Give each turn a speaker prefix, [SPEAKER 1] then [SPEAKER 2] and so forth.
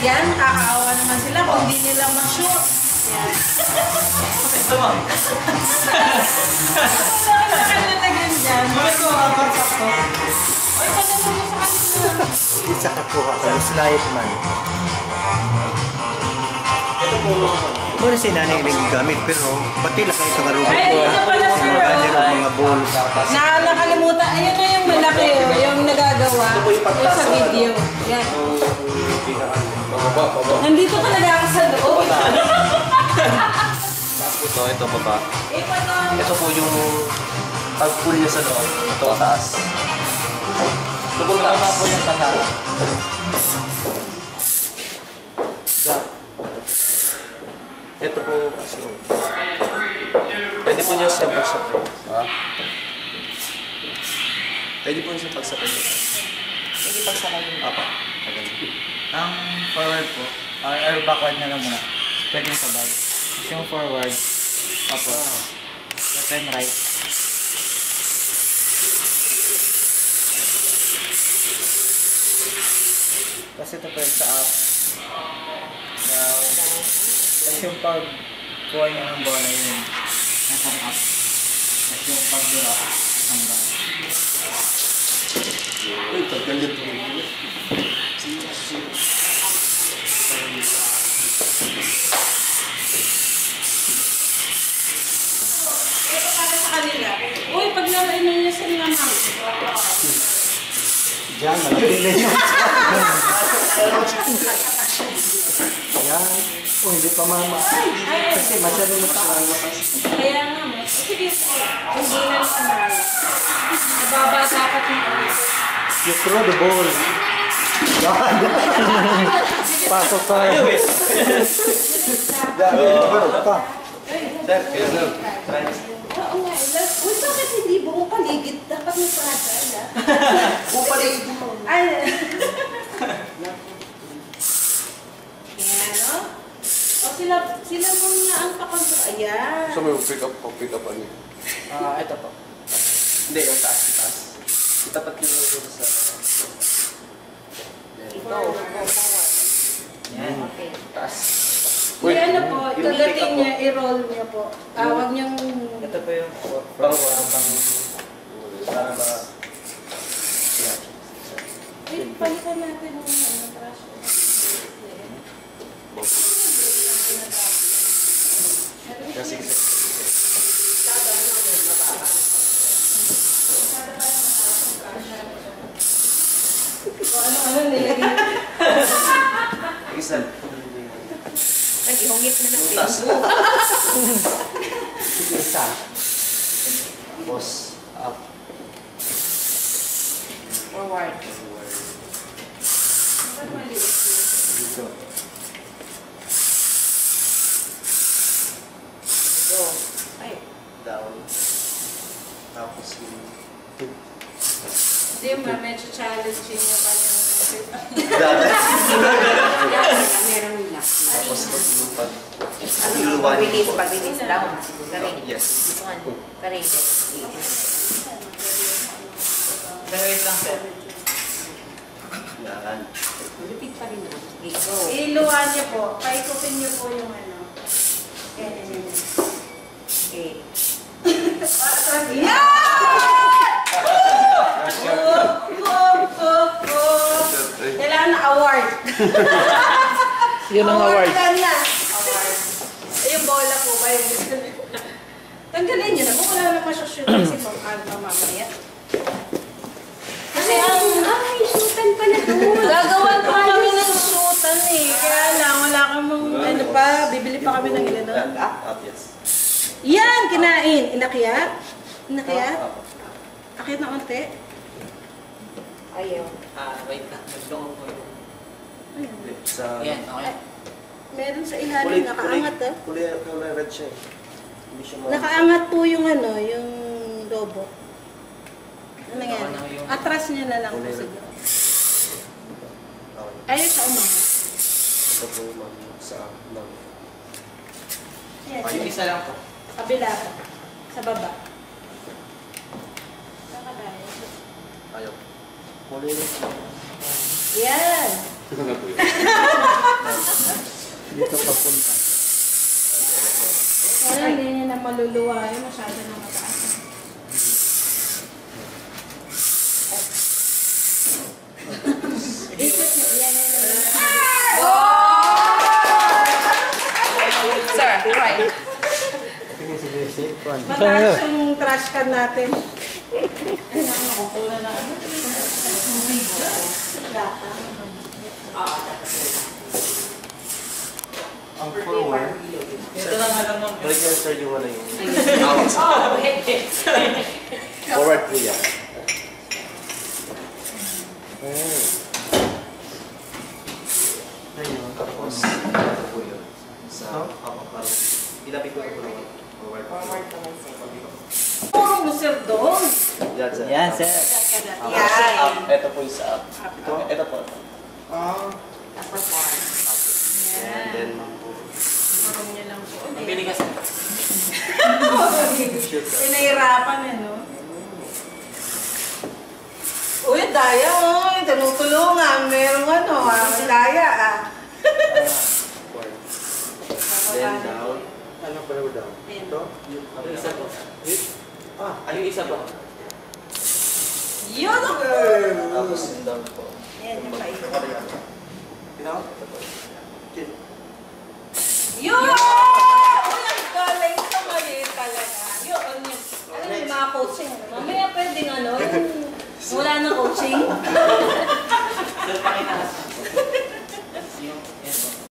[SPEAKER 1] Yan, kakaawa naman sila kung hindi nila ma-shoot. Yan.
[SPEAKER 2] Ito mo.
[SPEAKER 1] Wala ka nalagyan dyan.
[SPEAKER 2] Bakit ko makaparsak to?
[SPEAKER 1] Ay, pala mo sa kanila.
[SPEAKER 3] Isa kakuha ka, slide man.
[SPEAKER 2] Ito po.
[SPEAKER 3] Muna si nanay naggamit, pero pati lang kayo sa karugod
[SPEAKER 1] Ay,
[SPEAKER 3] ko.
[SPEAKER 1] ito pala sir.
[SPEAKER 3] Mga ganyan, mga balls.
[SPEAKER 1] Nakalimutan. Ayun na yung malaki, yung nagagawa. Yung sa video. Yan. Nandito talaga ako sa loob.
[SPEAKER 2] Ito baba.
[SPEAKER 1] Ito.
[SPEAKER 2] Ito po yung pag-pull niya sa loob. Ito taas. Lubog na po yung taas. Ito po kasi. Pwede po niya siya pagsapay. Pwede po siya pagsapay.
[SPEAKER 4] Sige, pagsakay yun.
[SPEAKER 2] Apa.
[SPEAKER 4] Ang forward po, or backward na lang muna. Pwede yung sabay. Tapos yung forward, tapos left and right. Tapos ito po yung sa up, down. Tapos yung pag-kuha niya ng bola yun, nasa up. Tapos yung pag-dura, ang down.
[SPEAKER 2] Uy, paggalit po.
[SPEAKER 1] Ito para sa kanila. Uy, paglalain mo niya sa mga ma'am.
[SPEAKER 3] Diyan, malapit na yun. Yan. Oh, hindi pa mama. Kasi masyado na taas.
[SPEAKER 1] Kaya nga mo. Sige, hindi na naman. Nababa dapat yung
[SPEAKER 3] You throw the ball. Yan. Pasok tayo. Pa.
[SPEAKER 2] Sir, kaya na.
[SPEAKER 1] Oo nga. Uy, bakit hindi buong paligid? Dapat may pangasa.
[SPEAKER 2] Buong paligid mo.
[SPEAKER 1] Ay. Ayan, no? O sila muna ang pakontrol. Ayan.
[SPEAKER 2] So may pick up ano?
[SPEAKER 4] Ito po.
[SPEAKER 2] Hindi, yung taas. Itapat yung sa...
[SPEAKER 4] Yan.
[SPEAKER 2] Taas.
[SPEAKER 1] May ano po, pagdating niya, i-roll niya po. Huwag niyang...
[SPEAKER 4] Ito po yung
[SPEAKER 2] Para ma...
[SPEAKER 1] Ay, palitan natin yung brush.
[SPEAKER 2] Kasi
[SPEAKER 1] Ano nilagay?
[SPEAKER 2] isa.
[SPEAKER 4] nag-ihungit na ng
[SPEAKER 2] Taas.
[SPEAKER 3] Isa. Boss. Up.
[SPEAKER 4] forward.
[SPEAKER 3] Dito.
[SPEAKER 4] Go. Ay.
[SPEAKER 2] Down. Tapos yung...
[SPEAKER 1] Hindi, medyo challenging yung kanyang...
[SPEAKER 4] Meron nila.
[SPEAKER 2] Tapos maglupad.
[SPEAKER 4] Pag-release down.
[SPEAKER 2] Yes.
[SPEAKER 4] This one. Karate. Wait lang, sir.
[SPEAKER 2] Yan.
[SPEAKER 4] Repeat pa rin naman. Go.
[SPEAKER 1] Iluwan niyo po. Paikupin niyo po yung ano.
[SPEAKER 4] Okay.
[SPEAKER 1] Yeah! Kailangan na award.
[SPEAKER 3] Yun ang award.
[SPEAKER 1] Award na. Award. Yung bola po ba yung gusto niyo? Tanggalin niyo na. Kung wala na masushoot kasi mamaya. Kasi
[SPEAKER 4] Ay, shootan pa na doon.
[SPEAKER 1] gagawan pa kami ng shootan eh. Kaya lang, wala kamang ano pa. Bibili pa kami ng ilan doon.
[SPEAKER 2] Up, yes.
[SPEAKER 1] Yan, kinain. Inakyat? Inakyat? Akyat na konti?
[SPEAKER 4] Ayaw.
[SPEAKER 5] Wait lang. Nagdungo ko yun.
[SPEAKER 2] Sa...
[SPEAKER 5] Yan, okay.
[SPEAKER 1] Meron sa ilalim, nakaangat ah.
[SPEAKER 2] Kulay red siya eh. Hindi siya
[SPEAKER 1] Nakaangat po yung ano, yung lobo. Ano yan? Atras niya na lang po siguro. Ayun siya umangat.
[SPEAKER 2] Ito po sa...
[SPEAKER 1] Yan,
[SPEAKER 5] Yung isa lang po.
[SPEAKER 1] kabila po. Sa baba. Saan ka tayo?
[SPEAKER 2] Ayaw. Kulay red siya.
[SPEAKER 1] Yan!
[SPEAKER 2] Ano po yun?
[SPEAKER 3] Dito papunta.
[SPEAKER 1] Kaya hindi niya na maluluwa yun, masyado na mataas. Ikot niyo, yan. Sir, right.
[SPEAKER 3] Sige, sige, sige.
[SPEAKER 1] Mataas yung trash can natin. Ay, nakakapula na.
[SPEAKER 3] Ang forward.
[SPEAKER 5] Ito lang alam mo.
[SPEAKER 2] Balik yan, sir, yung wala yung...
[SPEAKER 5] Oh,
[SPEAKER 2] Forward po yan.
[SPEAKER 3] Ayun.
[SPEAKER 2] Tapos, ito po yun. Sa parang ilapit ko po naman. Forward.
[SPEAKER 1] Puro mo, sir, doon.
[SPEAKER 2] Yan, sir.
[SPEAKER 4] Yan, sir.
[SPEAKER 1] Yan.
[SPEAKER 2] Ito po yung sa up. Ito po.
[SPEAKER 3] Ah.
[SPEAKER 2] And then,
[SPEAKER 1] Marong niya lang po.
[SPEAKER 5] Mabili kasi.
[SPEAKER 1] Pinahirapan eh, no? Uy, daya, oh. Tinutulungan. Merong ano, daya, ah.
[SPEAKER 2] then down.
[SPEAKER 3] Ano pa daw daw? Ito?
[SPEAKER 5] Yung isa po. Yung isa po.
[SPEAKER 1] Yun, ako.
[SPEAKER 2] Tapos yung down po.
[SPEAKER 1] Yan, yung paikot.
[SPEAKER 3] Ito?
[SPEAKER 1] Yun!